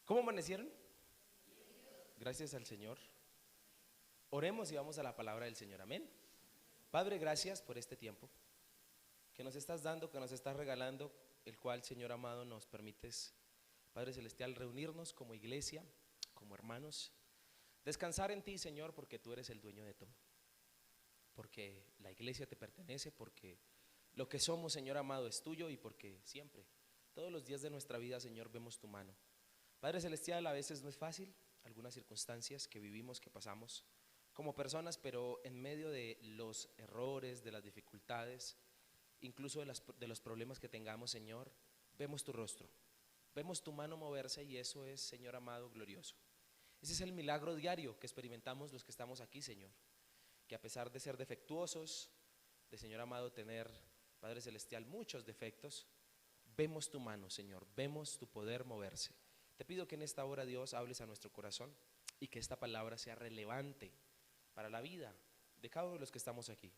¿Cómo amanecieron? Gracias al Señor. Oremos y vamos a la palabra del Señor. Amén. Padre, gracias por este tiempo que nos estás dando, que nos estás regalando, el cual, Señor amado, nos permites, Padre Celestial, reunirnos como iglesia, como hermanos, descansar en ti, Señor, porque tú eres el dueño de todo, porque la iglesia te pertenece, porque lo que somos, Señor amado, es tuyo, y porque siempre, todos los días de nuestra vida, Señor, vemos tu mano. Padre Celestial, a veces no es fácil algunas circunstancias que vivimos, que pasamos como personas, pero en medio de los errores, de las dificultades, incluso de los problemas que tengamos, Señor, vemos tu rostro, vemos tu mano moverse, y eso es, Señor amado, glorioso. Ese es el milagro diario que experimentamos los que estamos aquí, Señor, que a pesar de ser defectuosos, de, Señor amado, tener, Padre Celestial, muchos defectos, vemos tu mano, Señor, vemos tu poder moverse. Te pido que en esta hora, Dios, hables a nuestro corazón y que esta palabra sea relevante para la vida de cada uno de los que estamos aquí.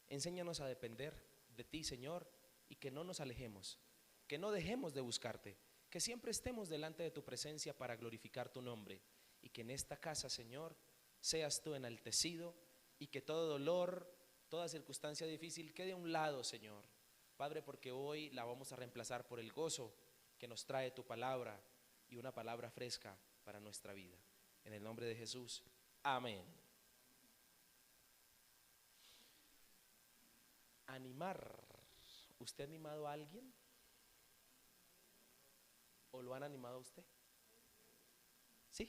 Enséñanos a depender de ti, Señor, y que no nos alejemos, que no dejemos de buscarte, que siempre estemos delante de tu presencia para glorificar tu nombre, y que en esta casa, Señor, seas tú enaltecido, y que todo dolor, toda circunstancia difícil quede a un lado, Señor, Padre, porque hoy la vamos a reemplazar por el gozo que nos trae tu palabra, y una palabra fresca para nuestra vida. En el nombre de Jesús, amén. Animar. ¿Usted ha animado a alguien? ¿O lo han animado a usted? ¿Sí?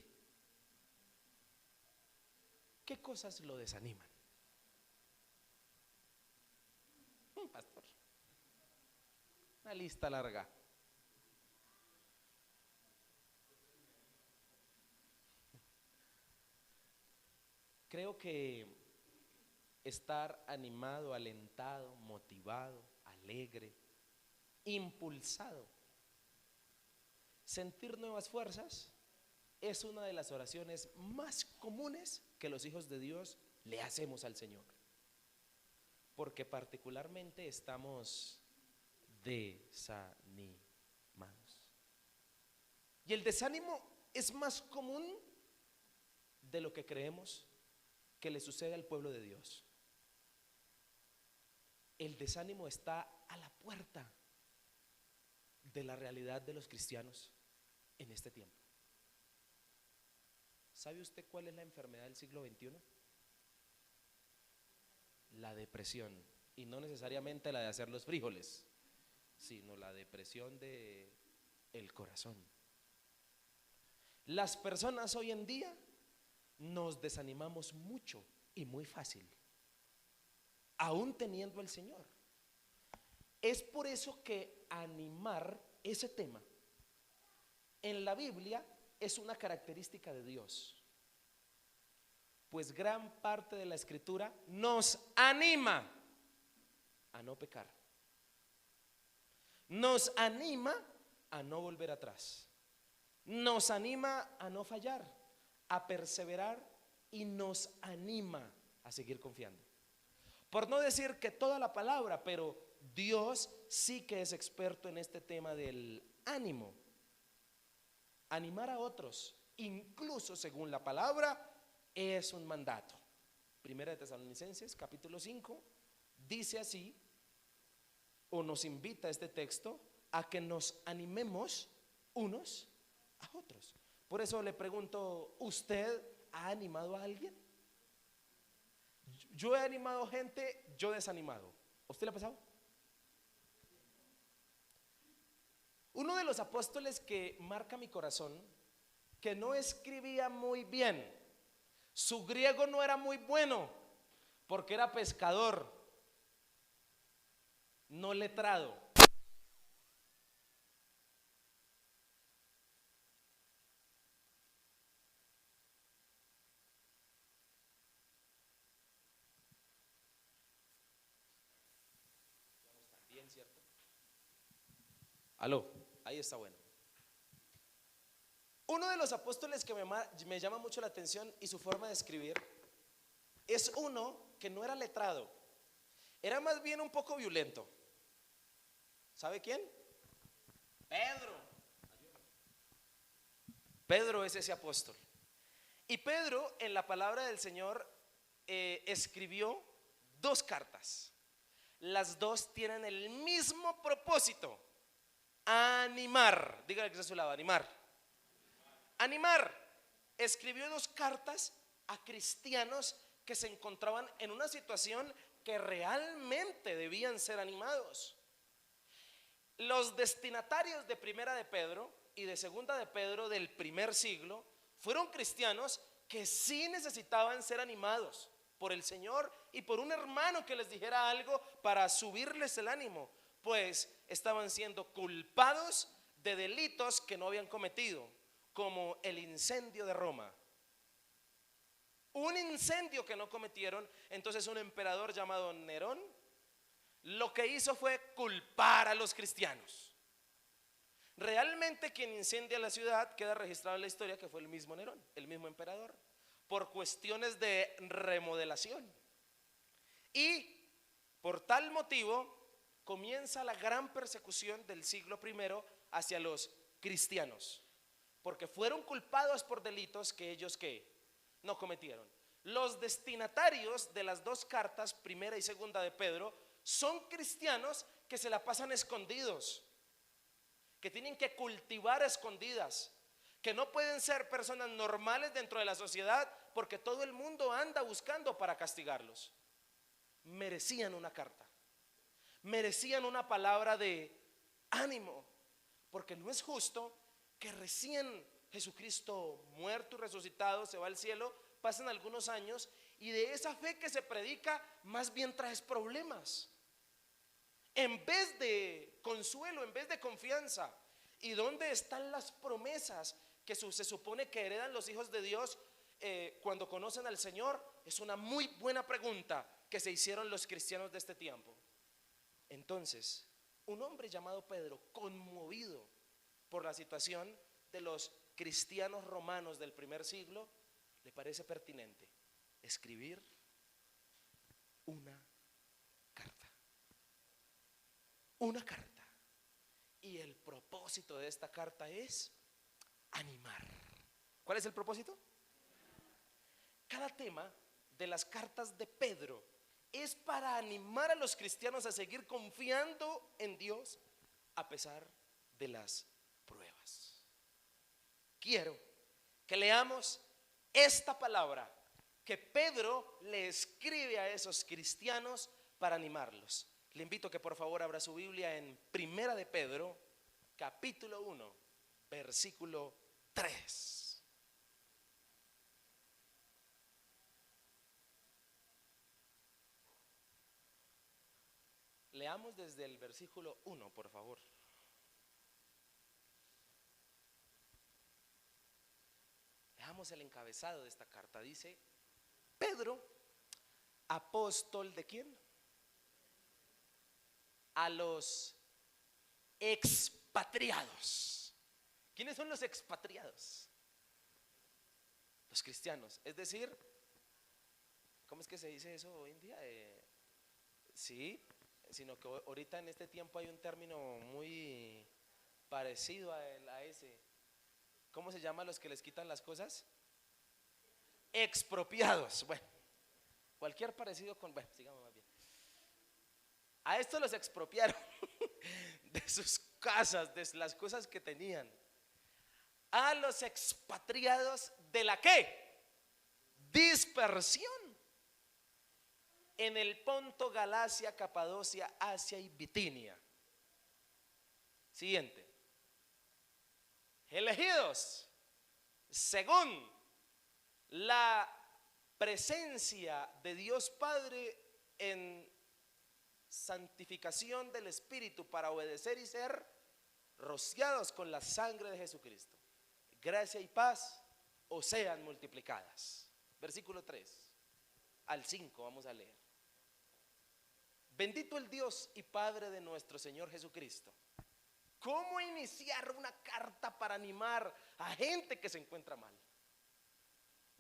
¿Qué cosas lo desaniman? Pastor, una lista larga. Creo que estar animado, alentado, motivado, alegre, impulsado, sentir nuevas fuerzas, es una de las oraciones más comunes que los hijos de Dios le hacemos al Señor, porque particularmente estamos desanimados. Y el desánimo es más común de lo que creemos que le sucede al pueblo de Dios. El desánimo está a la puerta de la realidad de los cristianos en este tiempo. ¿Sabe usted cuál es la enfermedad del siglo XXI? La depresión, y no necesariamente la de hacer los frijoles, sino la depresión de el corazón. Las personas hoy en día nos desanimamos mucho y muy fácil, aún teniendo el Señor. Es por eso que animar, ese tema, en la Biblia es una característica de Dios, pues gran parte de la Escritura nos anima a no pecar, nos anima a no volver atrás, nos anima a no fallar, a perseverar, y nos anima a seguir confiando. Por no decir que toda la palabra, pero Dios sí que es experto en este tema del ánimo. Animar a otros, incluso según la palabra, es un mandato. Primera de Tesalonicenses capítulo 5 dice así, o nos invita este texto a que nos animemos unos a otros. Por eso le pregunto, ¿usted ha animado a alguien? Yo he animado gente, yo he desanimado. ¿A usted le ha pasado? Uno de los apóstoles que marca mi corazón, que no escribía muy bien, su griego no era muy bueno, porque era pescador, no letrado. Bien, ¿cierto? Aló, ahí está bueno. Uno de los apóstoles que me llama mucho la atención y su forma de escribir es uno que no era letrado, era más bien un poco violento. ¿Sabe quién? Pedro. Pedro es ese apóstol. Y Pedro en la palabra del Señor escribió dos cartas. Las dos tienen el mismo propósito: animar. Dígale que está a su lado: animar. Animar. Escribió dos cartas a cristianos que se encontraban en una situación que realmente debían ser animados. Los destinatarios de Primera de Pedro y de Segunda de Pedro del primer siglo fueron cristianos que sí necesitaban ser animados por el Señor y por un hermano que les dijera algo para subirles el ánimo, pues estaban siendo culpados de delitos que no habían cometido, como el incendio de Roma. Un incendio que no cometieron. Entonces un emperador llamado Nerón lo que hizo fue culpar a los cristianos. Realmente quien incendia la ciudad, queda registrado en la historia que fue el mismo Nerón, el mismo emperador, por cuestiones de remodelación. Y por tal motivo comienza la gran persecución del siglo I hacia los cristianos, porque fueron culpados por delitos que ellos no cometieron. Los destinatarios de las dos cartas, Primera y Segunda de Pedro, son cristianos que se la pasan escondidos, que tienen que cultivar escondidas, que no pueden ser personas normales dentro de la sociedad porque todo el mundo anda buscando para castigarlos. Merecían una carta, merecían una palabra de ánimo, porque no es justo que recién Jesucristo muerto y resucitado se va al cielo, pasan algunos años y de esa fe que se predica más bien traes problemas en vez de consuelo, en vez de confianza. ¿Y dónde están las promesas que se supone que heredan los hijos de Dios cuando conocen al Señor? Es una muy buena pregunta que se hicieron los cristianos de este tiempo. Entonces, un hombre llamado Pedro, conmovido por la situación de los cristianos romanos del primer siglo, le parece pertinente escribir una carta. Una carta. Y el propósito de esta carta es animar. ¿Cuál es el propósito? Cada tema de las cartas de Pedro es para animar a los cristianos a seguir confiando en Dios a pesar de las pruebas. Quiero que leamos esta palabra que Pedro le escribe a esos cristianos para animarlos. Le invito a que por favor abra su Biblia en Primera de Pedro, capítulo 1, versículo 3. Leamos desde el versículo 1, por favor. Leamos el encabezado de esta carta. Dice: Pedro, apóstol ¿de quién? A los expatriados. ¿Quiénes son los expatriados? Los cristianos. Es decir, ¿cómo es que se dice eso hoy en día? Sí, sino que ahorita en este tiempo hay un término muy parecido a ese. ¿Cómo se llama a los que les quitan las cosas? Expropiados. Bueno, cualquier parecido con, bueno, sigamos más bien. A estos los expropiaron de sus casas, de las cosas que tenían. A los expatriados de la ¿qué? Dispersión. En el Ponto, Galacia, Capadocia, Asia y Bitinia. Siguiente. Elegidos según la presencia de Dios Padre en santificación del Espíritu para obedecer y ser rociados con la sangre de Jesucristo. Gracia y paz os sean multiplicadas. Versículo 3 al 5 vamos a leer. Bendito el Dios y Padre de nuestro Señor Jesucristo. ¿Cómo iniciar una carta para animar a gente que se encuentra mal?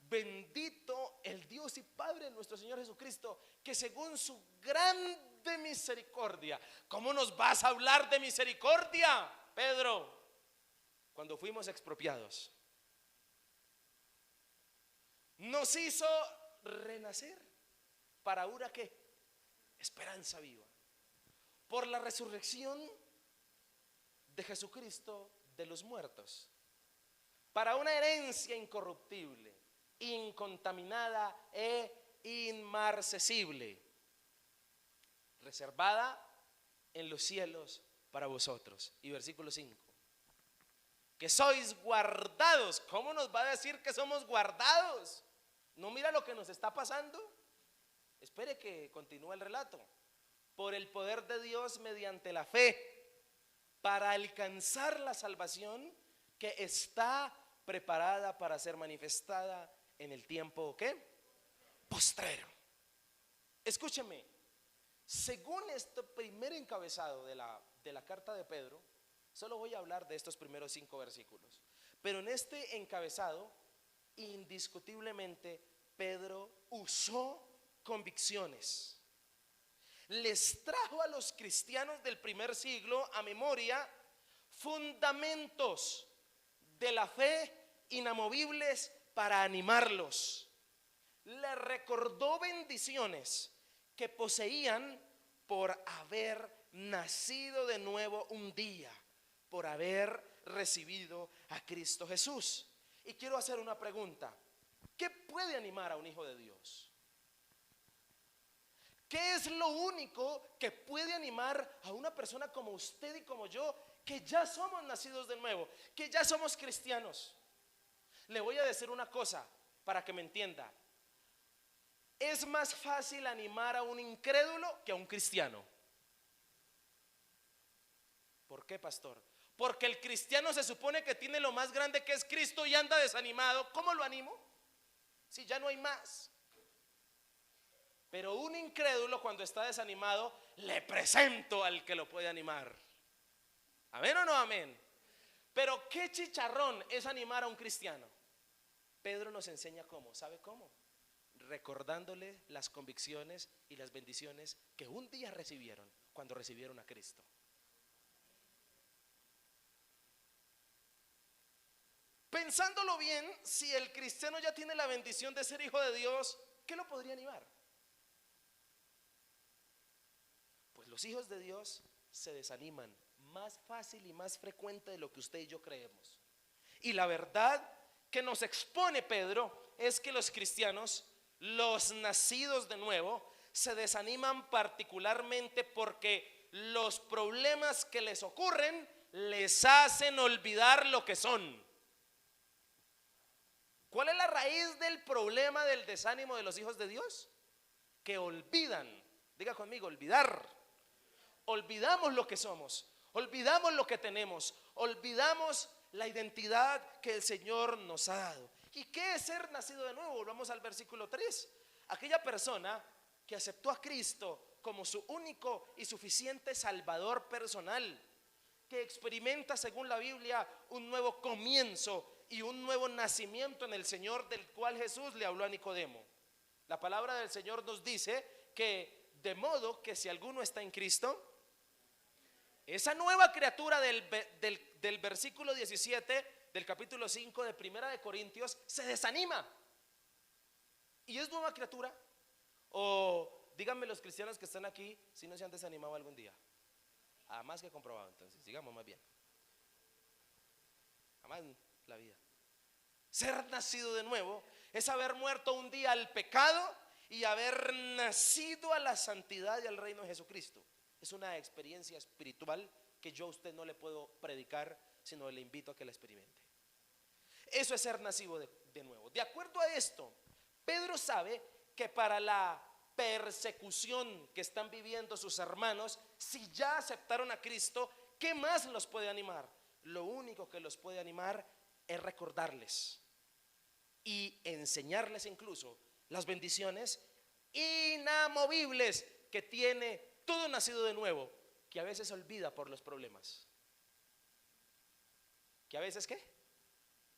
Bendito el Dios y Padre de nuestro Señor Jesucristo, que según su grande misericordia. ¿Cómo nos vas a hablar de misericordia, Pedro? Cuando fuimos expropiados, nos hizo renacer para una ¿qué? Esperanza viva. Por la resurrección de Jesucristo de los muertos, para una herencia incorruptible, incontaminada e inmarcesible, reservada en los cielos para vosotros. Y versículo 5, que sois guardados. ¿Cómo nos va a decir que somos guardados? ¿No mira lo que nos está pasando? Espere que continúe el relato. Por el poder de Dios mediante la fe, para alcanzar la salvación que está preparada para ser manifestada en el tiempo ¿qué? Postrero. Escúcheme, según este primer encabezado de la carta de Pedro, solo voy a hablar de estos primeros 5 versículos, pero en este encabezado, indiscutiblemente, Pedro usó convicciones. Les trajo a los cristianos del primer siglo a memoria fundamentos de la fe inamovibles para animarlos. Les recordó bendiciones que poseían por haber nacido de nuevo un día, por haber recibido a Cristo Jesús. Y quiero hacer una pregunta: ¿qué puede animar a un hijo de Dios? ¿Qué es lo único que puede animar a una persona como usted y como yo, que ya somos nacidos de nuevo, que ya somos cristianos? Le voy a decir una cosa para que me entienda. Es más fácil animar a un incrédulo que a un cristiano. ¿Por qué, pastor? Porque el cristiano se supone que tiene lo más grande, que es Cristo, y anda desanimado. ¿Cómo lo animo? Si ya no hay más. Pero un incrédulo, cuando está desanimado, le presento al que lo puede animar. ¿Amén o no amén? Pero qué chicharrón es animar a un cristiano. Pedro nos enseña cómo. ¿Sabe cómo? Recordándole las convicciones y las bendiciones que un día recibieron cuando recibieron a Cristo. Pensándolo bien, si el cristiano ya tiene la bendición de ser hijo de Dios, ¿qué lo podría animar? Pues los hijos de Dios se desaniman más fácil y más frecuente de lo que usted y yo creemos. Y la verdad que nos expone Pedro es que los cristianos, los nacidos de nuevo, se desaniman particularmente porque los problemas que les ocurren les hacen olvidar lo que son. ¿Cuál es la raíz del problema del desánimo de los hijos de Dios? Que olvidan. Diga conmigo, olvidar. Olvidamos lo que somos, olvidamos lo que tenemos, olvidamos la identidad que el Señor nos ha dado. ¿Y qué es ser nacido de nuevo? Volvamos al versículo 3. Aquella persona que aceptó a Cristo como su único y suficiente Salvador personal, que experimenta, según la Biblia, un nuevo comienzo y un nuevo nacimiento en el Señor, del cual Jesús le habló a Nicodemo. La palabra del Señor nos dice que de modo que si alguno está en Cristo, esa nueva criatura del versículo 17 del capítulo 5 de Primera de Corintios se desanima. ¿Y es nueva criatura? O díganme los cristianos que están aquí si no se han desanimado algún día. Más que comprobado, entonces, digamos más bien. Jamás en la vida. Ser nacido de nuevo es haber muerto un día al pecado y haber nacido a la santidad y al reino de Jesucristo. Es una experiencia espiritual que yo a usted no le puedo predicar, sino le invito a que la experimente. Eso es ser nacido de nuevo. De acuerdo a esto, Pedro sabe que para la persecución que están viviendo sus hermanos, si ya aceptaron a Cristo, ¿qué más los puede animar? Lo único que los puede animar es recordarles y enseñarles incluso las bendiciones inamovibles que tiene todo nacido de nuevo, que a veces olvida por los problemas. ¿Que a veces qué?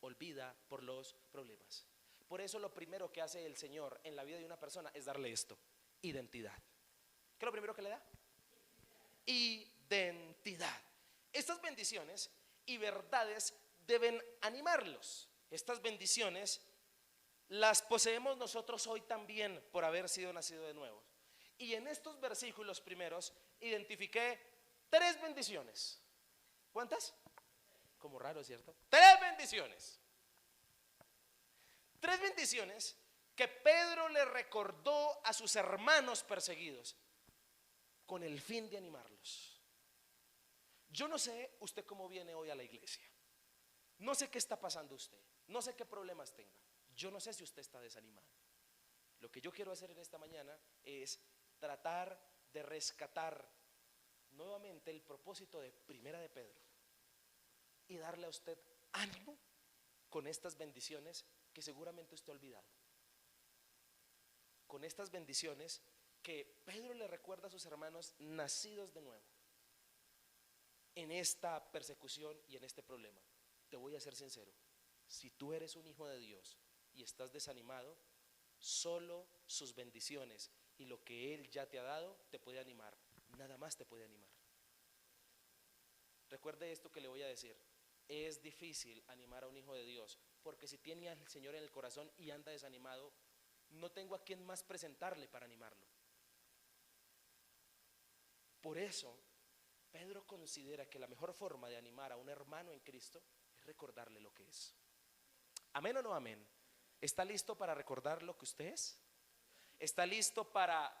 Olvida por los problemas. Por eso lo primero que hace el Señor en la vida de una persona es darle esto: identidad. ¿Qué es lo primero que le da? Identidad. Estas bendiciones y verdades deben animarlos. Estas bendiciones las poseemos nosotros hoy también por haber sido nacido de nuevo. Y en estos versículos primeros identifiqué 3 bendiciones. ¿Cuántas? Como raro, ¿cierto? 3 bendiciones. 3 bendiciones que Pedro le recordó a sus hermanos perseguidos con el fin de animarlos. Yo no sé usted cómo viene hoy a la iglesia. No sé qué está pasando usted. No sé qué problemas tenga. Yo no sé si usted está desanimado. Lo que yo quiero hacer en esta mañana es tratar de rescatar nuevamente el propósito de Primera de Pedro y darle a usted ánimo con estas bendiciones que seguramente usted ha olvidado. Con estas bendiciones que Pedro le recuerda a sus hermanos nacidos de nuevo en esta persecución y en este problema. Te voy a ser sincero, si tú eres un hijo de Dios y estás desanimado, solo sus bendiciones y lo que Él ya te ha dado te puede animar, nada más te puede animar. Recuerde esto que le voy a decir, es difícil animar a un hijo de Dios, porque si tiene al Señor en el corazón y anda desanimado, no tengo a quien más presentarle para animarlo. Por eso, Pedro considera que la mejor forma de animar a un hermano en Cristo es recordarle lo que es. ¿Amén o no amén? ¿Está listo para recordar lo que usted es? ¿Está listo para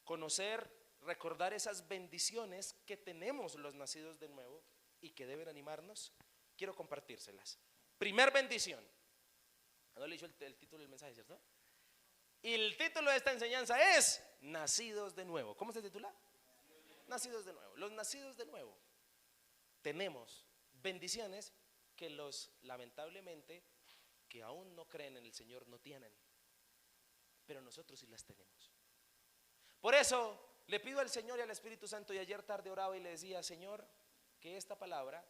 conocer, recordar esas bendiciones que tenemos los nacidos de nuevo y que deben animarnos? Quiero compartírselas. Primer bendición. No le he dicho el título del mensaje, ¿cierto? Y el título de esta enseñanza es Nacidos de nuevo. ¿Cómo se titula? Nacidos de nuevo. Los nacidos de nuevo tenemos bendiciones que los, lamentablemente, que aún no creen en el Señor no tienen, pero nosotros sí las tenemos. Por eso le pido al Señor y al Espíritu Santo, y ayer tarde oraba y le decía: Señor, que esta palabra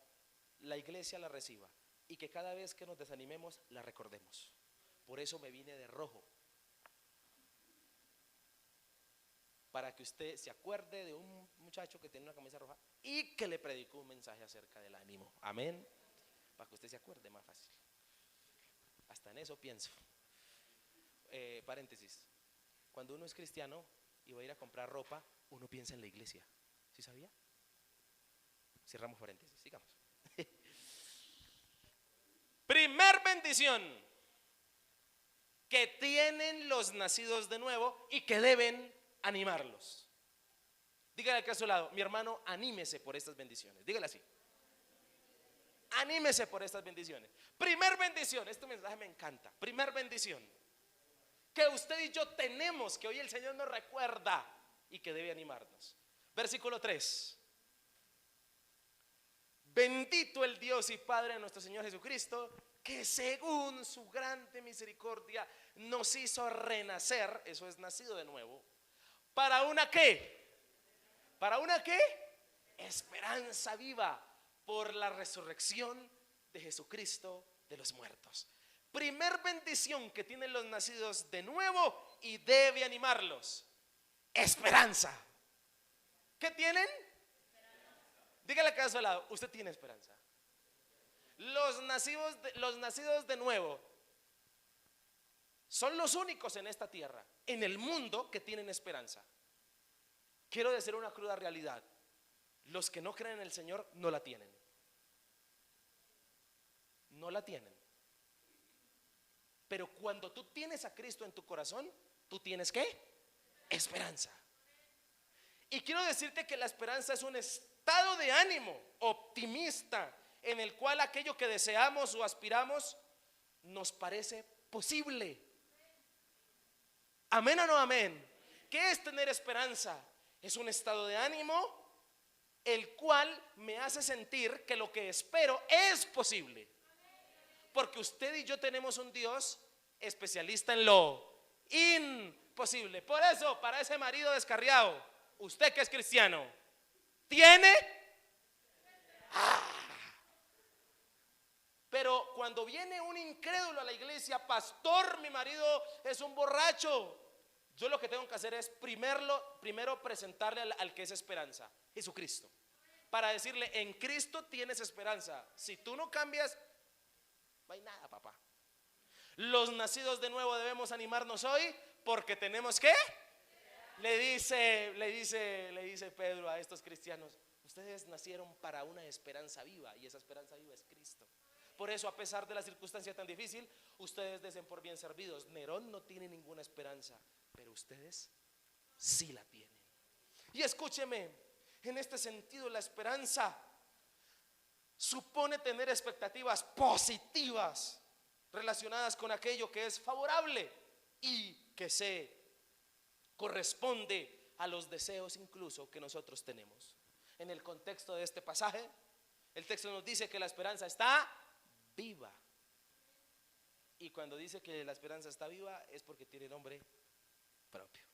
la iglesia la reciba y que cada vez que nos desanimemos la recordemos. Por eso me vine de rojo, para que usted se acuerde de un muchacho que tiene una camisa roja y que le predicó un mensaje acerca del ánimo. Amén. Para que usted se acuerde más fácil. Hasta en eso pienso. Paréntesis. Cuando uno es cristiano y va a ir a comprar ropa, uno piensa en la iglesia. ¿Sí sabía? Cerramos paréntesis, sigamos. Primer bendición que tienen los nacidos de nuevo y que deben animarlos. Dígale que a su lado: mi hermano, anímese por estas bendiciones. Dígale así: anímese por estas bendiciones. Primer bendición, este mensaje me encanta. Primer bendición que usted y yo tenemos, que hoy el Señor nos recuerda y que debe animarnos. Versículo 3. Bendito el Dios y Padre de nuestro Señor Jesucristo, que según su grande misericordia nos hizo renacer, eso es nacido de nuevo, ¿para una qué? ¿Para una qué? Esperanza viva por la resurrección de Jesucristo de los muertos. Primer bendición que tienen los nacidos de nuevo y debe animarlos: esperanza. ¿Qué tienen? Dígale que a su lado: usted tiene esperanza. Los nacidos de nuevo son los únicos en esta tierra, en el mundo, que tienen esperanza. Quiero decir una cruda realidad: los que no creen en el Señor no la tienen. No la tienen. Pero cuando tú tienes a Cristo en tu corazón, tú tienes ¿qué? Esperanza. Y quiero decirte que la esperanza es un estado de ánimo optimista en el cual aquello que deseamos o aspiramos nos parece posible. ¿Amén o no amén? ¿Qué es tener esperanza? Es un estado de ánimo el cual me hace sentir que lo que espero es posible. Porque usted y yo tenemos un Dios especialista en lo imposible. Por eso, para ese marido descarriado, usted que es cristiano, ¿tiene? Pero cuando viene un incrédulo a la iglesia: pastor, mi marido es un borracho, yo lo que tengo que hacer es primero presentarle al que es esperanza, Jesucristo, para decirle: en Cristo tienes esperanza. Si tú no cambias, no hay nada, papá. Los nacidos de nuevo debemos animarnos hoy porque tenemos que, le dice Pedro a estos cristianos, ustedes nacieron para una esperanza viva y esa esperanza viva es Cristo. Por eso, a pesar de la circunstancia tan difícil, ustedes desen por bien servidos. Nerón no tiene ninguna esperanza, pero ustedes sí la tienen. Y escúcheme, en este sentido la esperanza supone tener expectativas positivas relacionadas con aquello que es favorable y que se corresponde a los deseos incluso que nosotros tenemos. En el contexto de este pasaje, el texto nos dice que la esperanza está viva. Y cuando dice que la esperanza está viva es porque tiene nombre propio.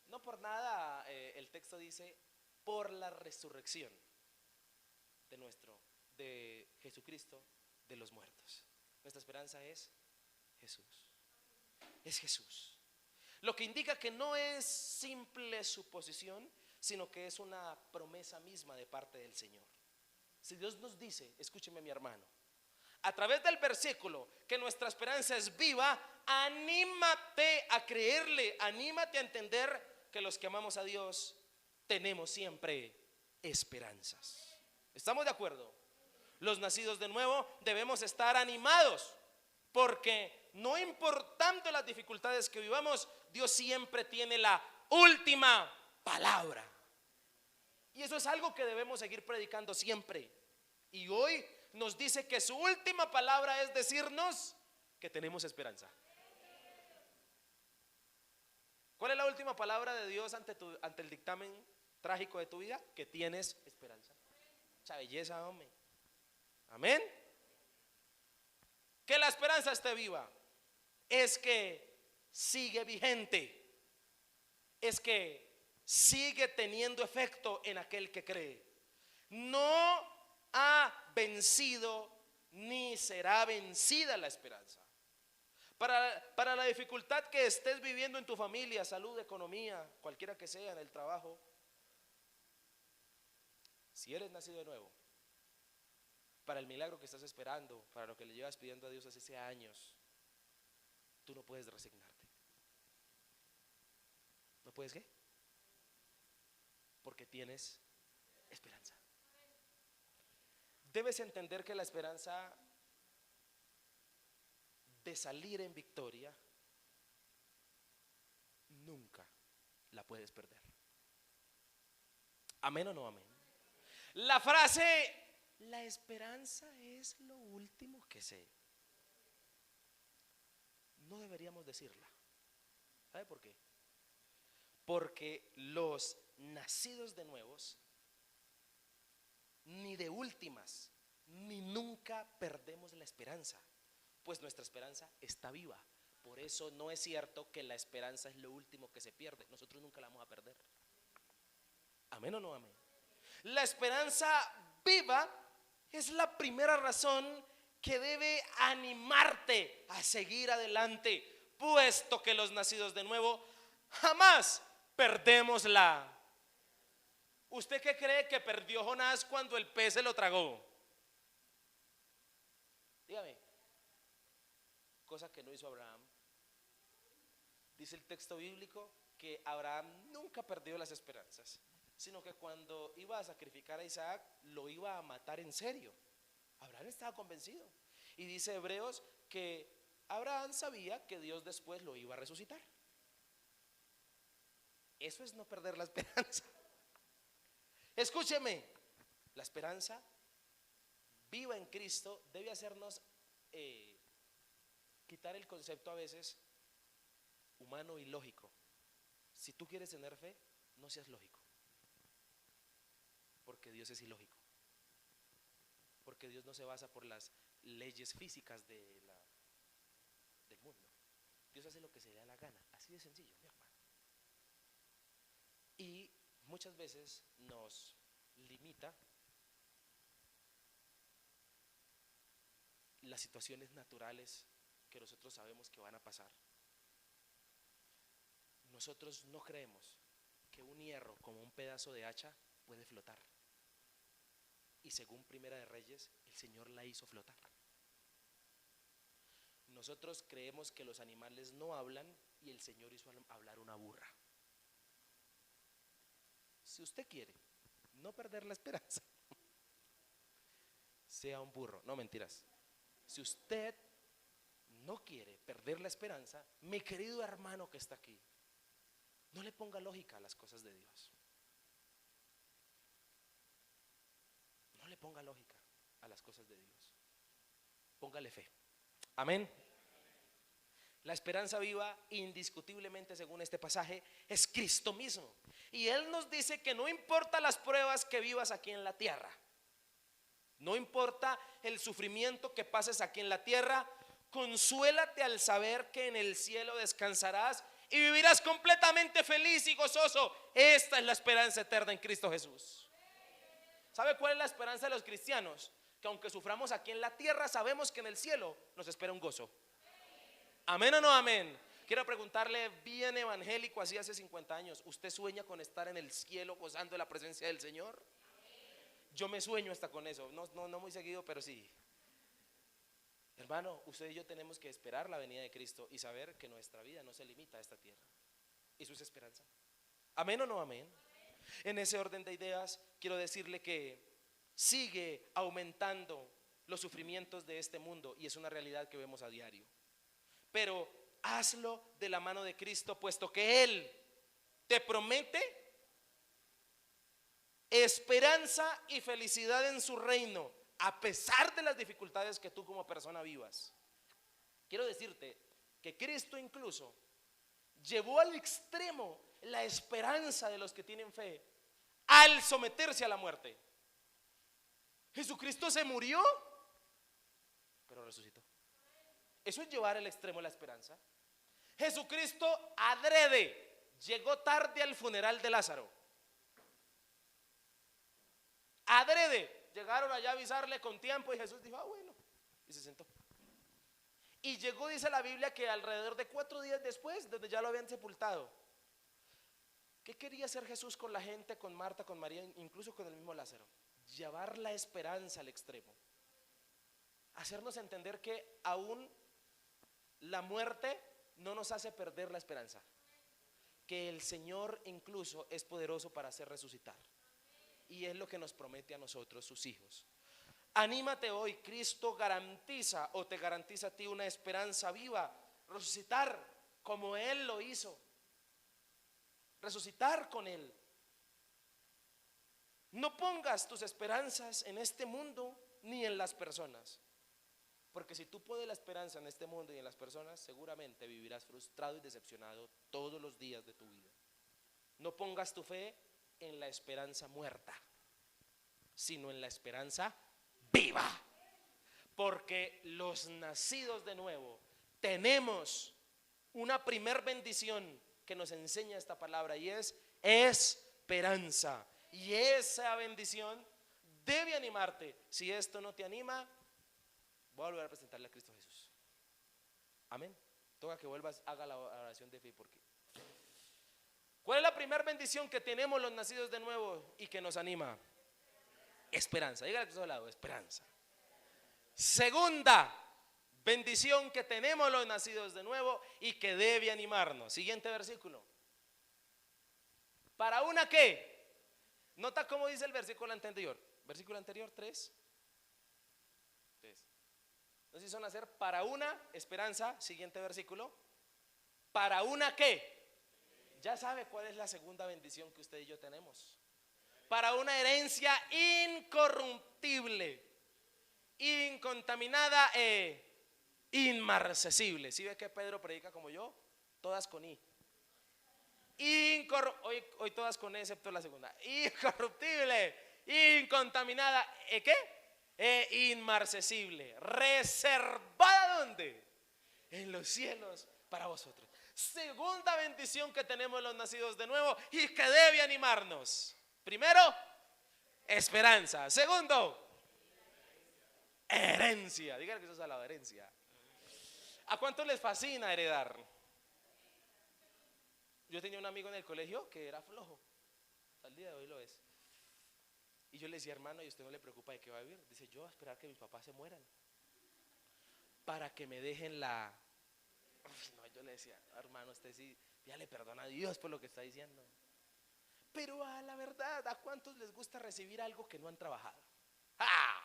No por nada el texto dice por la resurrección de Jesucristo de los muertos. Nuestra esperanza es Jesús. Es Jesús. Lo que indica que no es simple suposición, sino que es una promesa misma de parte del Señor. Si Dios nos dice, escúcheme mi hermano, a través del versículo que nuestra esperanza es viva, anímate a creerle, anímate a entender que los que amamos a Dios tenemos siempre esperanzas. ¿Estamos de acuerdo? Los nacidos de nuevo debemos estar animados porque no importando las dificultades que vivamos, Dios siempre tiene la última palabra. Y eso es algo que debemos seguir predicando siempre. Y hoy nos dice que su última palabra es decirnos que tenemos esperanza. ¿Cuál es la última palabra de Dios ante el dictamen trágico de tu vida? Que tienes esperanza. Esa belleza, hombre. Amén. Que la esperanza esté viva es que sigue vigente, es que sigue teniendo efecto en aquel que cree. No ha vencido ni será vencida la esperanza. Para la dificultad que estés viviendo en tu familia, salud, economía, cualquiera que sea, en el trabajo, si eres nacido de nuevo, para el milagro que estás esperando, para lo que le llevas pidiendo a Dios hace años, tú no puedes resignarte. ¿No puedes qué? Porque tienes esperanza. Debes entender que la esperanza de salir en victoria nunca la puedes perder. ¿Amén o no amén? La frase la esperanza es lo último que sé, no deberíamos decirla. ¿Sabe por qué? Porque los nacidos de nuevos ni de últimas ni nunca perdemos la esperanza, pues nuestra esperanza está viva. Por eso no es cierto que la esperanza es lo último que se pierde. Nosotros nunca la vamos a perder. ¿Amén o no amén? La esperanza viva es la primera razón que debe animarte a seguir adelante, puesto que los nacidos de nuevo jamás perdemos la. ¿Usted qué cree que perdió Jonás cuando el pez se lo tragó? Dígame. Cosa que no hizo Abraham. Dice el texto bíblico que Abraham nunca perdió las esperanzas, sino que cuando iba a sacrificar a Isaac, lo iba a matar en serio. Abraham estaba convencido. Y dice Hebreos que Abraham sabía que Dios después lo iba a resucitar. Eso es no perder la esperanza. Escúcheme, la esperanza viva en Cristo debe hacernos quitar el concepto a veces humano y lógico. Si tú quieres tener fe, no seas lógico, porque Dios es ilógico, porque Dios no se basa por las leyes físicas del mundo. Dios hace lo que se le da la gana, así de sencillo, mi hermano. Y muchas veces nos limita las situaciones naturales que nosotros sabemos que van a pasar. Nosotros no creemos que un hierro como un pedazo de hacha puede flotar. Y según Primera de Reyes, el Señor la hizo flotar. nosotros creemos que los animales no hablan y el Señor hizo hablar una burra. Si usted quiere no perder la esperanza, sea un burro. No, mentiras. Si usted no quiere perder la esperanza, mi querido hermano que está aquí, no le ponga lógica a las cosas de Dios. No le ponga lógica a las cosas de Dios. Póngale fe. Amén. La esperanza viva, indiscutiblemente según este pasaje, es Cristo mismo. Y Él nos dice que no importa las pruebas que vivas aquí en la tierra, no importa el sufrimiento que pases aquí en la tierra, consuélate al saber que en el cielo descansarás y vivirás completamente feliz y gozoso. Esta es la esperanza eterna en Cristo Jesús. ¿Sabe cuál es la esperanza de los cristianos? Que aunque suframos aquí en la tierra, sabemos que en el cielo nos espera un gozo. ¿Amén o no amén? Quiero preguntarle, bien evangélico, así hace 50 años, ¿usted sueña con estar en el cielo gozando de la presencia del Señor? Yo me sueño hasta con eso, no muy seguido, pero sí. Hermano, usted y yo tenemos que esperar la venida de Cristo y saber que nuestra vida no se limita a esta tierra. Eso es esperanza. ¿Amén o no amén? En ese orden de ideas, quiero decirle que sigue aumentando los sufrimientos de este mundo y es una realidad que vemos a diario. Pero hazlo de la mano de Cristo, puesto que Él te promete esperanza y felicidad en su reino, a pesar de las dificultades que tú como persona vivas. Quiero decirte que Cristo incluso llevó al extremo la esperanza de los que tienen fe al someterse a la muerte. Jesucristo se murió, pero resucitó. Eso es llevar al extremo la esperanza. Jesucristo adrede llegó tarde al funeral de Lázaro. Adrede llegaron allá a avisarle con tiempo y Jesús dijo, bueno, y se sentó. Y llegó, dice la Biblia, que alrededor de 4 días después, donde ya lo habían sepultado. ¿Qué quería hacer Jesús con la gente, con Marta, con María, incluso con el mismo Lázaro? Llevar la esperanza al extremo. Hacernos entender que aún la muerte no nos hace perder la esperanza, que el Señor incluso es poderoso para hacer resucitar, y es lo que nos promete a nosotros, sus hijos. Anímate hoy, Cristo garantiza o te garantiza a ti una esperanza viva, resucitar como Él lo hizo, resucitar con Él. No pongas tus esperanzas en este mundo ni en las personas, porque si tú pones la esperanza en este mundo y en las personas, seguramente vivirás frustrado y decepcionado todos los días de tu vida. No pongas tu fe en la esperanza muerta, sino en la esperanza viva, porque los nacidos de nuevo tenemos una primer bendición que nos enseña esta palabra, y es esperanza. Y esa bendición debe animarte. Si esto no te anima, voy a volver a presentarle a Cristo Jesús. Amén. Toca que vuelvas, haga la oración de fe. Porque ¿cuál es la primera bendición que tenemos los nacidos de nuevo y que nos anima? Esperanza. Dígale que está al lado, esperanza. Segunda bendición que tenemos los nacidos de nuevo y que debe animarnos. Siguiente versículo. ¿Para una qué? Nota cómo dice el versículo anterior. Versículo anterior, 3. Nos hizo nacer para una esperanza. Siguiente versículo. ¿Para una qué? Ya sabe cuál es la segunda bendición que usted y yo tenemos. Para una herencia incorruptible, incontaminada e inmarcesible. ¿Sí ve que Pedro predica como yo? Todas con I. Hoy todas con E excepto la segunda. Incorruptible, incontaminada, ¿qué? Inmarcesible, reservada ¿dónde? En los cielos para vosotros. Segunda bendición que tenemos los nacidos de nuevo y que debe animarnos. Primero, esperanza. Segundo, herencia. Díganle que eso es a la herencia. ¿A cuántos les fascina heredar? Yo tenía un amigo en el colegio que era flojo, hasta el día de hoy lo es. Y yo le decía, hermano, ¿y usted no le preocupa de qué va a vivir? Dice, yo voy a esperar que mis papás se mueran. para que me dejen la... Uf, no, yo le decía, hermano, usted sí, ya le perdona a Dios por lo que está diciendo. Pero a la verdad, ¿a cuántos les gusta recibir algo que no han trabajado? ¡Ah!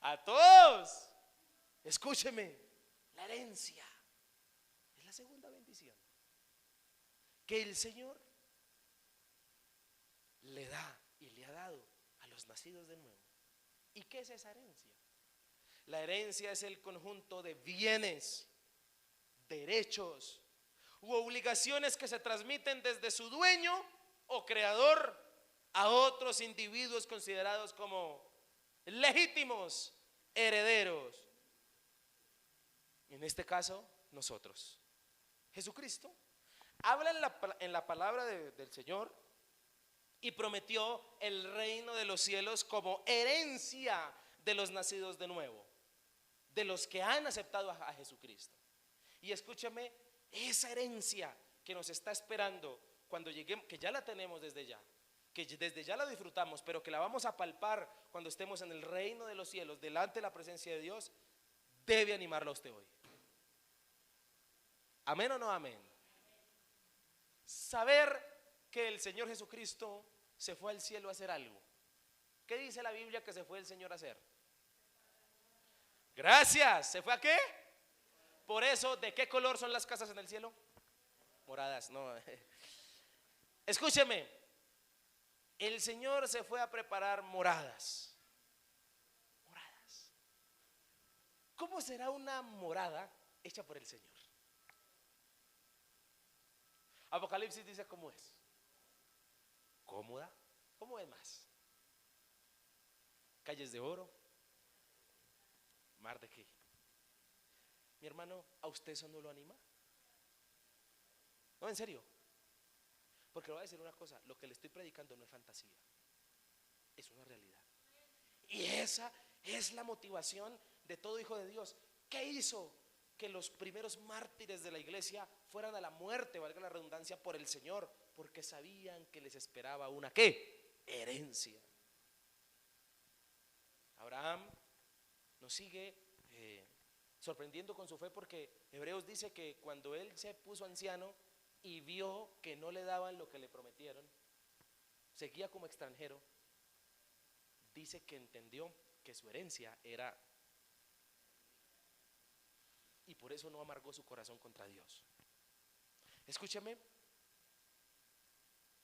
A todos. Escúcheme, la herencia es la segunda bendición que el Señor le da y le ha dado a los nacidos de nuevo. ¿Y qué es esa herencia? La herencia es el conjunto de bienes, derechos u obligaciones que se transmiten desde su dueño o creador a otros individuos considerados como legítimos herederos. En este caso, nosotros. Jesucristo habla en la palabra del Señor y prometió el reino de los cielos como herencia de los nacidos de nuevo, de los que han aceptado a Jesucristo. Y escúchame, esa herencia que nos está esperando cuando lleguemos, que ya la tenemos desde ya, que desde ya la disfrutamos, pero que la vamos a palpar cuando estemos en el reino de los cielos, delante de la presencia de Dios, debe animarlo a usted hoy. ¿Amén o no amén? Saber que el Señor Jesucristo se fue al cielo a hacer algo. ¿Qué dice la Biblia que se fue el Señor a hacer? Gracias. ¿Se fue a qué? Por eso, ¿de qué color son las casas en el cielo? Moradas, no. Escúcheme, el Señor se fue a preparar moradas. Moradas. ¿Cómo será una morada hecha por el Señor? Apocalipsis dice cómo es. Cómoda. ¿Cómo es más? Calles de oro. Mar de qué. Mi hermano, ¿a usted eso no lo anima? No, en serio. Porque le voy a decir una cosa, lo que le estoy predicando no es fantasía, es una realidad. Y esa es la motivación de todo hijo de Dios. ¿Qué hizo que los primeros mártires de la iglesia fueran a la muerte, valga la redundancia, por el Señor? Porque sabían que les esperaba una ¿qué? Herencia. Abraham nos sigue sorprendiendo con su fe, porque Hebreos dice que cuando él se puso anciano y vio que no le daban lo que le prometieron, seguía como extranjero, dice que entendió que su herencia era, y por eso no amargó su corazón contra Dios. Escúchame,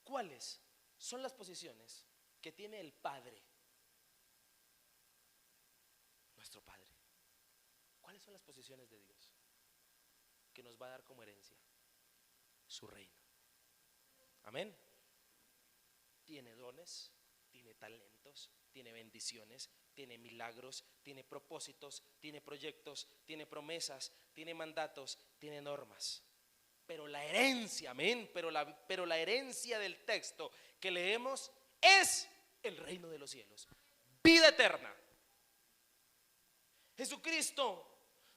¿cuáles son las posiciones que tiene el Padre? Nuestro Padre. ¿Cuáles son las posiciones de Dios que nos va a dar como herencia? Su reino. Amén. Tiene dones, tiene talentos, tiene bendiciones, tiene milagros, tiene propósitos, tiene proyectos, tiene promesas, tiene mandatos, tiene normas. Pero la herencia, amén, pero la herencia del texto que leemos es el reino de los cielos, vida eterna. Jesucristo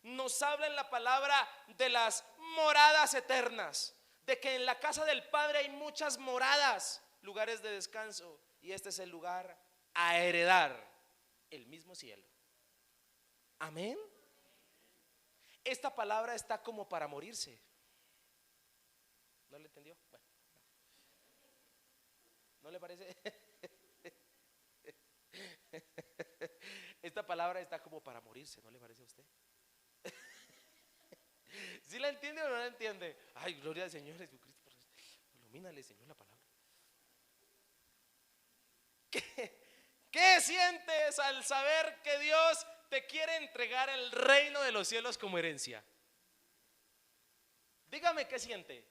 nos habla en la palabra de las moradas eternas, de que en la casa del Padre hay muchas moradas, lugares de descanso, y este es el lugar a heredar, el mismo cielo. Amén. Esta palabra está como para morirse. ¿No le entendió? Bueno, ¿no le parece? Esta palabra está como para morirse, ¿no le parece a usted? ¿Sí la entiende o no la entiende? Ay, gloria al Señor Jesucristo. Ilumínale, Señor, la palabra. ¿Qué sientes al saber que Dios te quiere entregar el reino de los cielos como herencia? Dígame, ¿qué siente?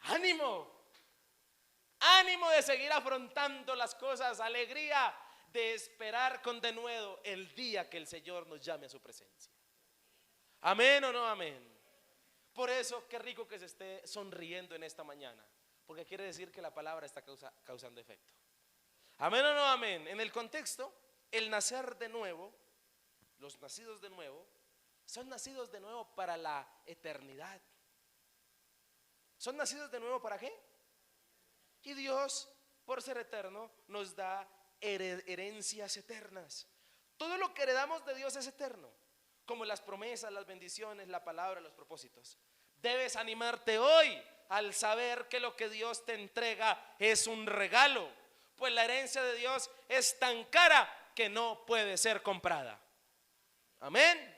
Ánimo. Ánimo de seguir afrontando las cosas, alegría de esperar con denuedo el día que el Señor nos llame a su presencia. Amén o no amén. Por eso qué rico que se esté sonriendo en esta mañana, porque quiere decir que la palabra está causando efecto. Amén o no amén. En el contexto, el nacer de nuevo, los nacidos de nuevo, son nacidos de nuevo para la eternidad. ¿Son nacidos de nuevo para qué? Y Dios, por ser eterno, nos da herencias eternas. Todo lo que heredamos de Dios es eterno, como las promesas, las bendiciones, la palabra, los propósitos. Debes animarte hoy al saber que lo que Dios te entrega es un regalo, pues la herencia de Dios es tan cara que no puede ser comprada. Amén.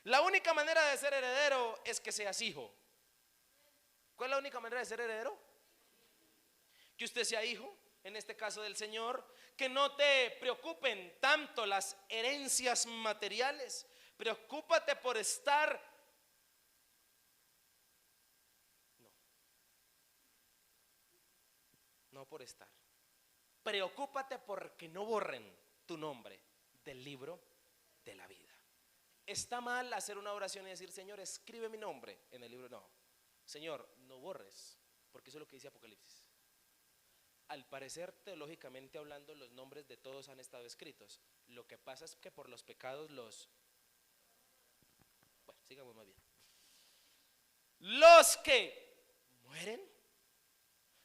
La única manera de ser heredero es que seas hijo. ¿Cuál es la única manera de ser heredero? Que usted sea hijo, en este caso del Señor. Que no te preocupen tanto las herencias materiales. Preocúpate por estar. No por estar. Preocúpate porque no borren tu nombre del libro de la vida. Está mal hacer una oración y decir: Señor, escribe mi nombre en el libro. No, Señor, no borres, porque eso es lo que dice Apocalipsis. Al parecer, teológicamente hablando, los nombres de todos han estado escritos. Lo que pasa es que por los pecados bueno, sigamos más bien. Los que mueren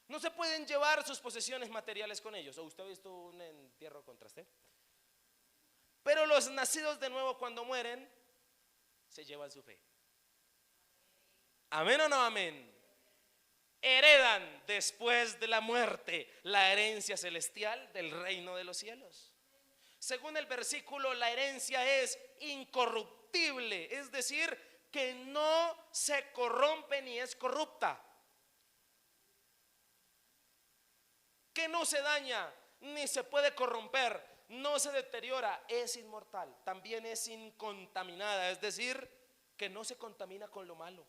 no se pueden llevar sus posesiones materiales con ellos. ¿O usted ha visto un entierro contraste? Pero los nacidos de nuevo, cuando mueren, se llevan su fe. ¿Amén o no amén? Heredan después de la muerte la herencia celestial del reino de los cielos. Según el versículo, la herencia es incorruptible, es decir, que no se corrompe ni es corrupta, que no se daña ni se puede corromper, no se deteriora, es inmortal, también es incontaminada, es decir, que no se contamina con lo malo.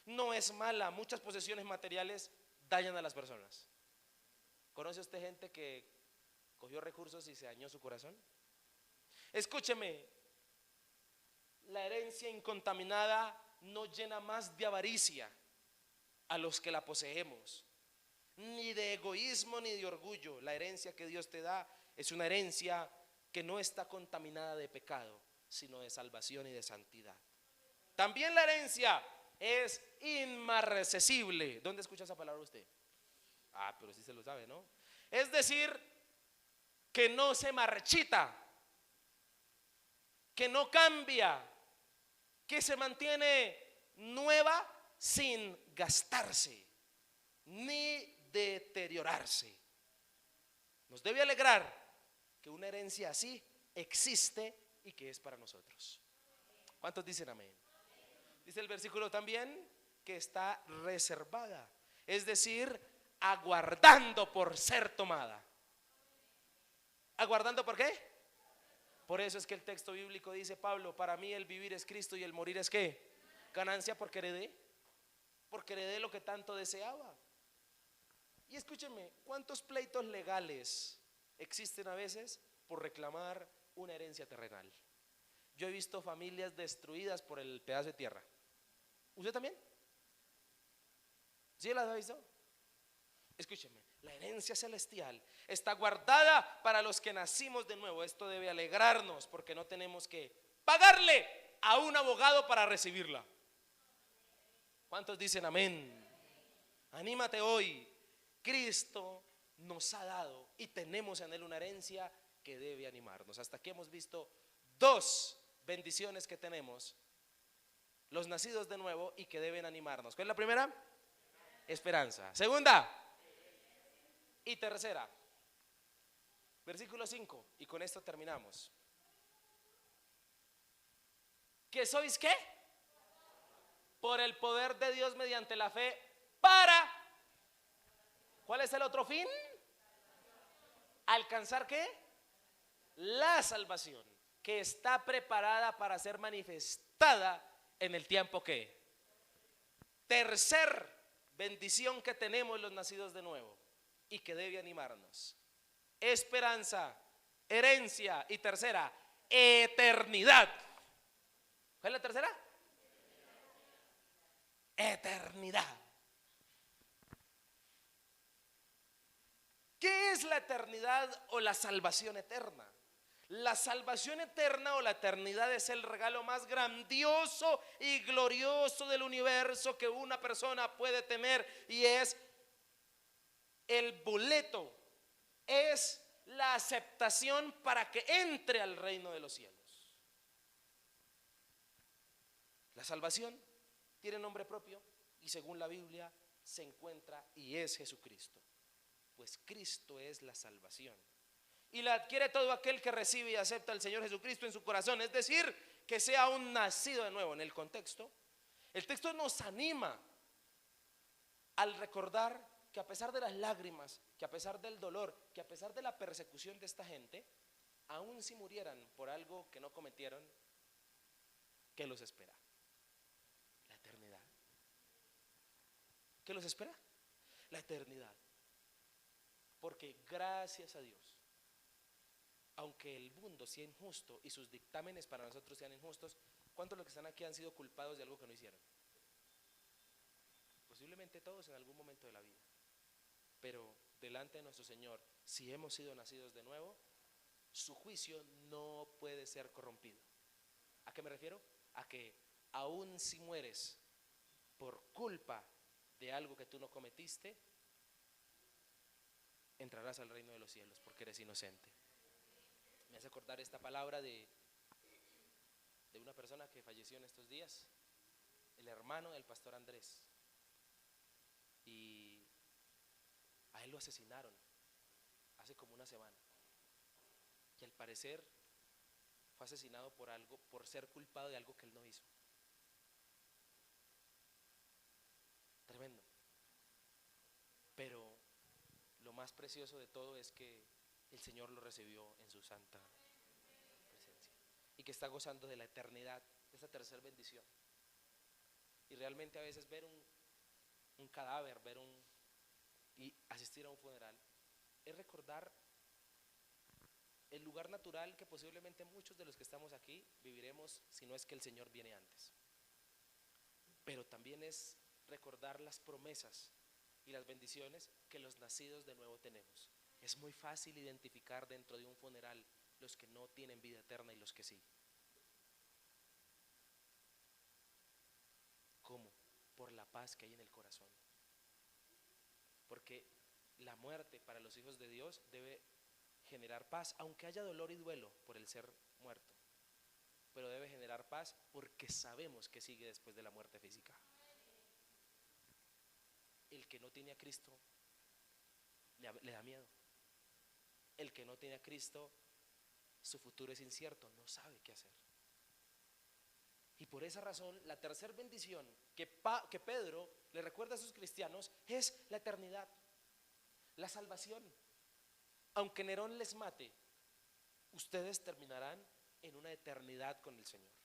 No es mala. Muchas posesiones materiales dañan a las personas. ¿Conoce usted gente que cogió recursos y se dañó su corazón? Escúcheme, la herencia incontaminada no llena más de avaricia a los que la poseemos, ni de egoísmo ni de orgullo. La herencia que Dios te da es una herencia que no está contaminada de pecado, sino de salvación y de santidad. También la herencia es inmarcesible. ¿Dónde escucha esa palabra usted? Pero sí se lo sabe, ¿no? Es decir, que no se marchita, que no cambia, que se mantiene nueva sin gastarse ni deteriorarse. Nos debe alegrar que una herencia así existe y que es para nosotros. ¿Cuántos dicen amén? Dice el versículo también que está reservada, es decir, aguardando por ser tomada. ¿Aguardando por qué? Por eso es que el texto bíblico dice Pablo: para mí el vivir es Cristo y el morir es ¿qué? Ganancia, porque heredé lo que tanto deseaba. Y escúchenme, ¿cuántos pleitos legales existen a veces por reclamar una herencia terrenal? Yo he visto familias destruidas por el pedazo de tierra. ¿Usted también? ¿Sí las ha visto? Escúcheme, la herencia celestial está guardada para los que nacimos de nuevo. Esto debe alegrarnos porque no tenemos que pagarle a un abogado para recibirla. ¿Cuántos dicen amén? Anímate hoy. Cristo nos ha dado y tenemos en él una herencia que debe animarnos. Hasta aquí hemos visto dos bendiciones que tenemos, los nacidos de nuevo, y que deben animarnos. ¿Cuál es la primera? Esperanza. Segunda y tercera, versículo 5, y con esto terminamos. ¿Que sois qué? Por el poder de Dios mediante la fe para, ¿cuál es el otro fin? ¿Alcanzar qué? La salvación, que está preparada para ser manifestada en el tiempo que. Tercer bendición que tenemos los nacidos de nuevo y que debe animarnos: esperanza, herencia, y tercera, eternidad. ¿Cuál es la tercera? Eternidad. ¿Qué es la eternidad o la salvación eterna? La salvación eterna o la eternidad es el regalo más grandioso y glorioso del universo que una persona puede tener, y es el boleto, es la aceptación para que entre al reino de los cielos. La salvación tiene nombre propio y según la Biblia se encuentra y es Jesucristo, pues Cristo es la salvación y la adquiere todo aquel que recibe y acepta al Señor Jesucristo en su corazón, es decir, que sea un nacido de nuevo. En el contexto, el texto nos anima al recordar que a pesar de las lágrimas, que a pesar del dolor, que a pesar de la persecución de esta gente, aun si murieran por algo que no cometieron, ¿qué los espera? La eternidad. ¿Qué los espera? La eternidad. Porque gracias a Dios, aunque el mundo sea injusto y sus dictámenes para nosotros sean injustos, ¿cuántos de los que están aquí han sido culpados de algo que no hicieron? Posiblemente todos en algún momento de la vida. Pero delante de nuestro Señor, si hemos sido nacidos de nuevo, su juicio no puede ser corrompido. ¿A qué me refiero? A que aun si mueres por culpa de algo que tú no cometiste, entrarás al reino de los cielos porque eres inocente. Me hace acordar esta palabra de una persona que falleció en estos días, el hermano del pastor Andrés, y a él lo asesinaron hace como una semana, y al parecer fue asesinado por algo, por ser culpado de algo que él no hizo. Tremendo. Pero lo más precioso de todo es que el Señor lo recibió en su santa presencia y que está gozando de la eternidad, de esa tercera bendición. Y realmente a veces ver un cadáver, y asistir a un funeral es recordar el lugar natural que posiblemente muchos de los que estamos aquí viviremos, si no es que el Señor viene antes. Pero también es recordar las promesas y las bendiciones que los nacidos de nuevo tenemos. Es muy fácil identificar dentro de un funeral los que no tienen vida eterna y los que sí. ¿Cómo? Por la paz que hay en el corazón. Porque la muerte para los hijos de Dios debe generar paz, aunque haya dolor y duelo por el ser muerto, pero debe generar paz porque sabemos que sigue después de la muerte física. El que no tiene a Cristo le da miedo. El que no tiene a Cristo, su futuro es incierto, no sabe qué hacer. Y por esa razón, la tercera bendición que Pedro le recuerda a sus cristianos es la eternidad, la salvación. Aunque Nerón les mate, ustedes terminarán en una eternidad con el Señor,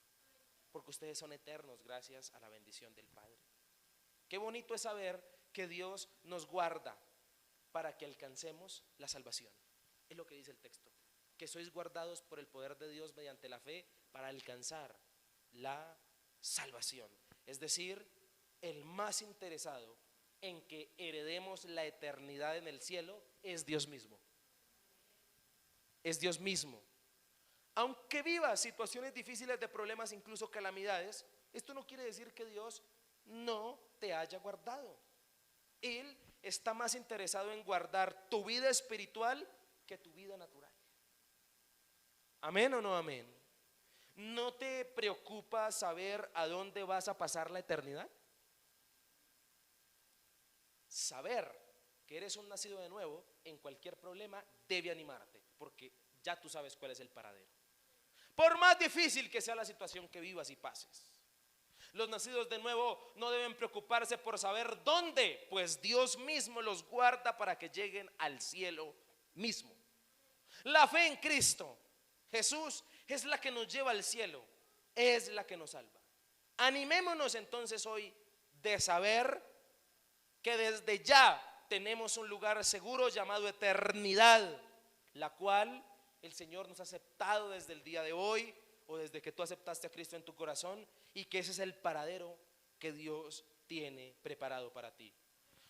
porque ustedes son eternos gracias a la bendición del Padre. Qué bonito es saber que Dios nos guarda para que alcancemos la salvación. Es lo que dice el texto, que sois guardados por el poder de Dios mediante la fe para alcanzar la salvación. Es decir, el más interesado en que heredemos la eternidad en el cielo es Dios mismo. Es Dios mismo. Aunque vivas situaciones difíciles de problemas, incluso calamidades, esto no quiere decir que Dios no te haya guardado. Él está más interesado en guardar tu vida espiritual que tu vida natural. ¿Amén o no amén? ¿No te preocupa saber a dónde vas a pasar la eternidad? Saber que eres un nacido de nuevo en cualquier problema debe animarte, porque ya tú sabes cuál es el paradero. Por más difícil que sea la situación que vivas y pases, los nacidos de nuevo no deben preocuparse por saber dónde, pues Dios mismo los guarda para que lleguen al cielo mismo. La fe en Cristo Jesús es la que nos lleva al cielo, es la que nos salva. Animémonos entonces hoy de saber que desde ya tenemos un lugar seguro llamado eternidad, la cual el Señor nos ha aceptado desde el día de hoy o desde que tú aceptaste a Cristo en tu corazón, y que ese es el paradero que Dios tiene preparado para ti.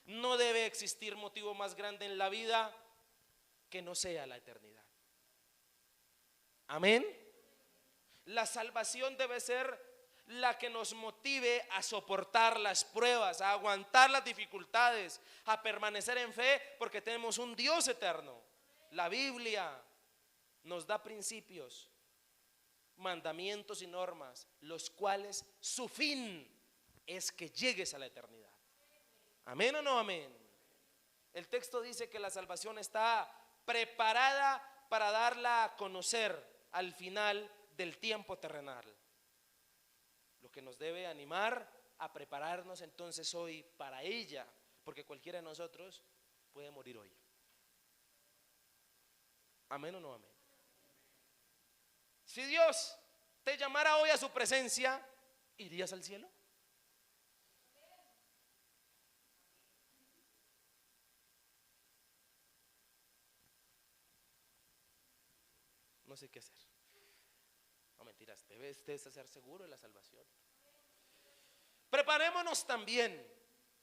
No debe existir motivo más grande en la vida que no sea la eternidad. Amén. La salvación debe ser la que nos motive a soportar las pruebas, a aguantar las dificultades, a permanecer en fe, porque tenemos un Dios eterno. La Biblia nos da principios, mandamientos y normas, los cuales su fin es que llegues a la eternidad. ¿Amén o no amén? El texto dice que la salvación está preparada para darla a conocer al final del tiempo terrenal. Lo que nos debe animar a prepararnos entonces hoy para ella, porque cualquiera de nosotros puede morir hoy. ¿Amén o no amén? Si Dios te llamara hoy a su presencia, ¿irías al cielo? No sé qué hacer. No, mentiras, debes estar seguro de la salvación. Preparémonos también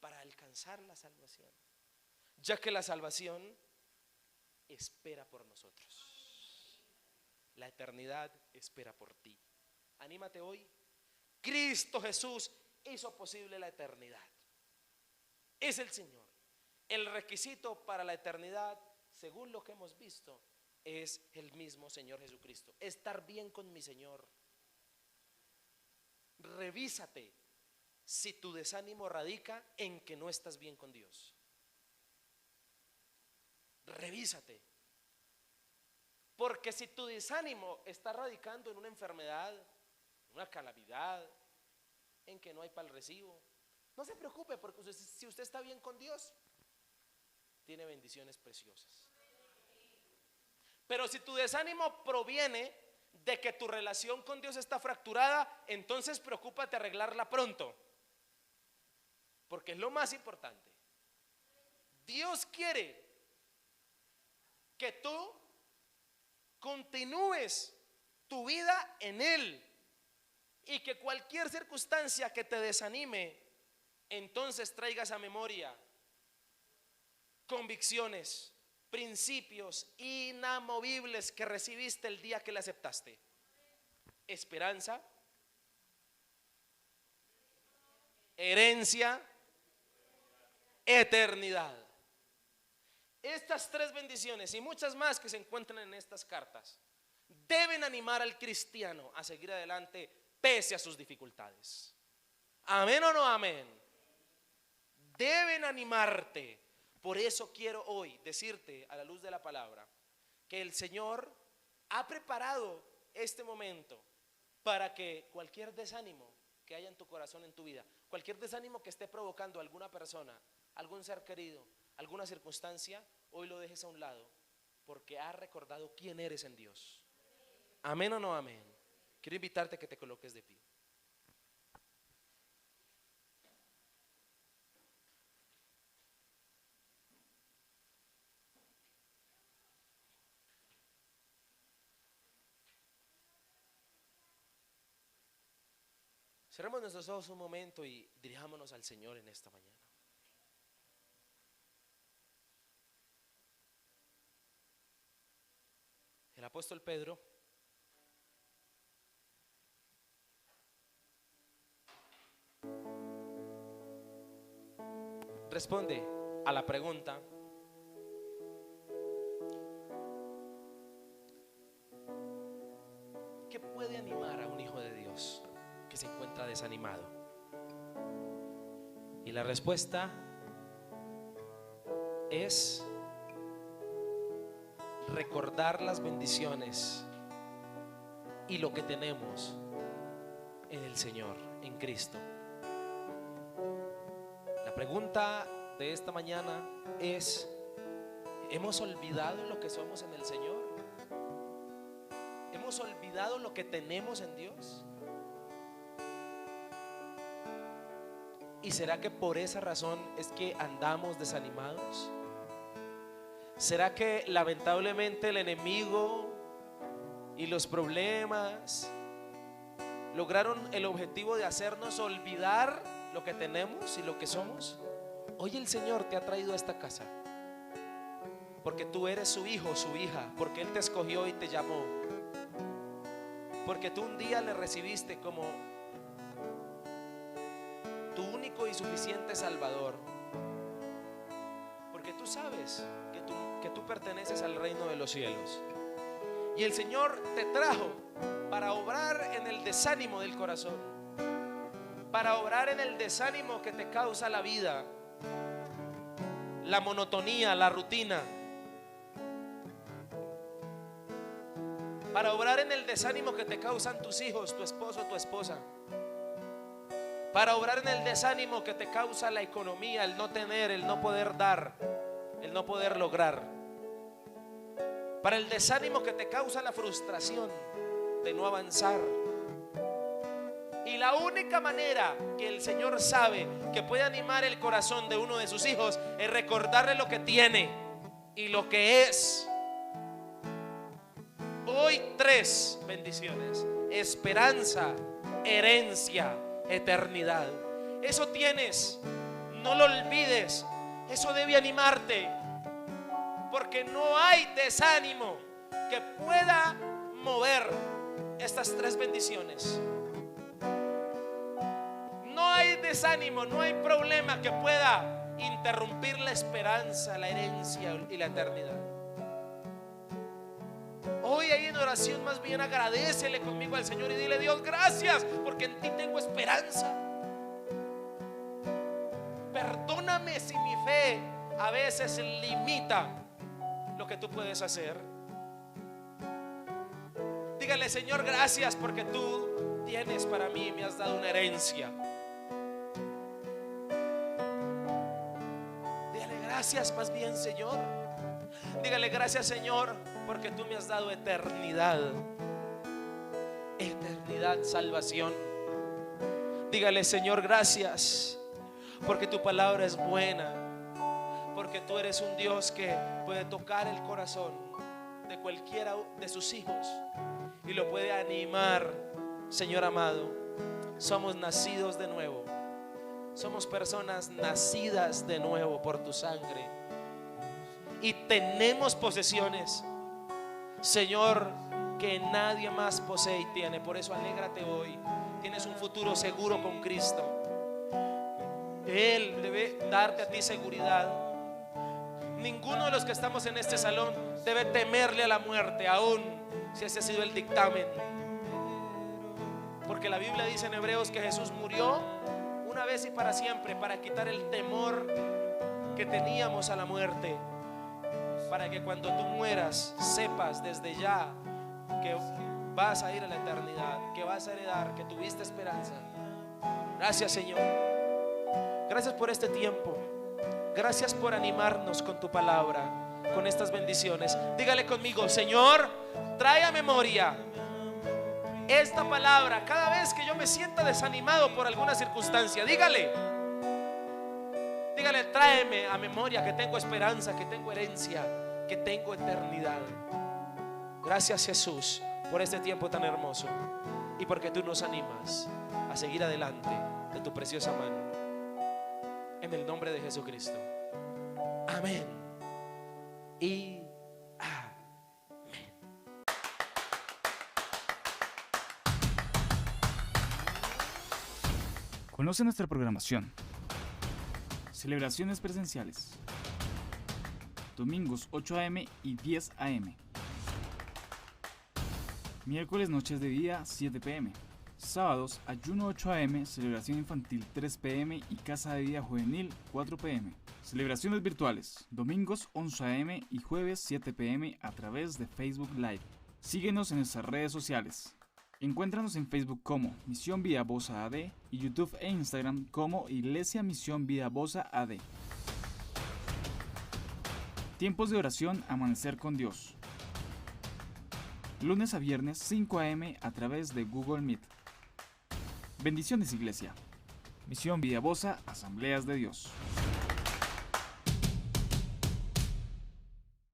para alcanzar la salvación, ya que la salvación espera por nosotros. La eternidad espera por ti. Anímate hoy. Cristo Jesús hizo posible la eternidad. Es el Señor. El requisito para la eternidad, según lo que hemos visto, es el mismo Señor Jesucristo. Estar bien con mi Señor. Revísate si tu desánimo radica en que no estás bien con Dios. Revísate. Porque si tu desánimo está radicando en una enfermedad, en una calamidad, en que no hay para el recibo, no se preocupe, porque si usted está bien con Dios, tiene bendiciones preciosas. Pero si tu desánimo proviene de que tu relación con Dios está fracturada, entonces preocúpate arreglarla pronto, porque es lo más importante. Dios quiere que tú continúes tu vida en Él, y que cualquier circunstancia que te desanime, entonces traigas a memoria convicciones, principios inamovibles que recibiste el día que le aceptaste. Esperanza, herencia, eternidad. Estas tres bendiciones y muchas más que se encuentran en estas cartas deben animar al cristiano a seguir adelante pese a sus dificultades. ¿Amén o no amén? Deben animarte. Por eso quiero hoy decirte, a la luz de la palabra, que el Señor ha preparado este momento para que cualquier desánimo que haya en tu corazón, en tu vida, cualquier desánimo que esté provocando alguna persona, algún ser querido, alguna circunstancia, hoy lo dejes a un lado, porque has recordado quién eres en Dios. ¿Amén o no amén? Quiero invitarte a que te coloques de pie. Cerremos nuestros ojos un momento y dirijámonos al Señor en esta mañana. El apóstol Pedro responde a la pregunta: ¿qué puede animar a un hijo de Dios que se encuentra desanimado? Y la respuesta es recordar las bendiciones y lo que tenemos en el Señor, en Cristo. La pregunta de esta mañana es: ¿hemos olvidado lo que somos en el Señor? ¿Hemos olvidado lo que tenemos en Dios? ¿Y será que por esa razón es que andamos desanimados? ¿Será que lamentablemente el enemigo y los problemas lograron el objetivo de hacernos olvidar lo que tenemos y lo que somos? Hoy el Señor te ha traído a esta casa porque tú eres su hijo, su hija, porque Él te escogió y te llamó, porque tú un día le recibiste como tu único y suficiente Salvador, porque tú sabes que que tú perteneces al reino de los cielos. Y el Señor te trajo para obrar en el desánimo del corazón, para obrar en el desánimo que te causa la vida, la monotonía, la rutina, para obrar en el desánimo que te causan tus hijos, tu esposo, tu esposa, para obrar en el desánimo que te causa la economía, el no tener, el no poder dar, el no poder lograr, para el desánimo que te causa la frustración de no avanzar. Y la única manera que el Señor sabe que puede animar el corazón de uno de sus hijos es recordarle lo que tiene y lo que es. Hoy 3 bendiciones: esperanza, herencia, eternidad. Eso tienes, no lo olvides. Eso debe animarte, porque no hay desánimo que pueda mover estas 3 bendiciones. No hay desánimo, no hay problema que pueda interrumpir la esperanza, la herencia y la eternidad. Hoy ahí en oración más bien agradécele conmigo al Señor y dile: Dios, gracias porque en ti tengo esperanza. Perdóname si mi fe a veces limita lo que tú puedes hacer. Dígale: Señor, gracias porque tú tienes para mí, me has dado una herencia. Dígale gracias más bien, Señor. Dígale: gracias, Señor, porque tú me has dado eternidad. Eternidad, salvación. Dígale: Señor, gracias porque tu palabra es buena, porque tú eres un Dios que puede tocar el corazón de cualquiera de sus hijos y lo puede animar. Señor amado, somos nacidos de nuevo, somos personas nacidas de nuevo por tu sangre y tenemos posesiones, Señor, que nadie más posee y tiene. Por eso alégrate hoy, tienes un futuro seguro con Cristo. Él debe darte a ti seguridad. Ninguno de los que estamos en este salón debe temerle a la muerte, aún si ese ha sido el dictamen, porque la Biblia dice en Hebreos que Jesús murió una vez y para siempre para quitar el temor que teníamos a la muerte, para que cuando tú mueras sepas desde ya que vas a ir a la eternidad, que vas a heredar, que tuviste esperanza. Gracias, Señor. Gracias por este tiempo. Gracias por animarnos con tu palabra, con estas bendiciones. Dígale conmigo: Señor, trae a memoria esta palabra cada vez que yo me sienta desanimado por alguna circunstancia. Dígale, tráeme a memoria que tengo esperanza, que tengo herencia, que tengo eternidad. Gracias, Jesús, por este tiempo tan hermoso y porque tú nos animas a seguir adelante de tu preciosa mano. En el nombre de Jesucristo. Amén y amén. Conoce nuestra programación. Celebraciones presenciales. Domingos 8 a.m. y 10 a.m. Miércoles noches de día 7 p.m. Sábados ayuno 8 a.m., celebración infantil 3 p.m. y casa de día juvenil 4 p.m. Celebraciones virtuales, domingos 11 a.m. y jueves 7 p.m. a través de Facebook Live. Síguenos en nuestras redes sociales. Encuéntranos en Facebook como Misión Vida Bosa AD y YouTube e Instagram como Iglesia Misión Vida Bosa AD. Tiempos de oración Amanecer con Dios. Lunes a viernes 5 a.m. a través de Google Meet. Bendiciones, Iglesia. Misión Vida Bosa, Asambleas de Dios.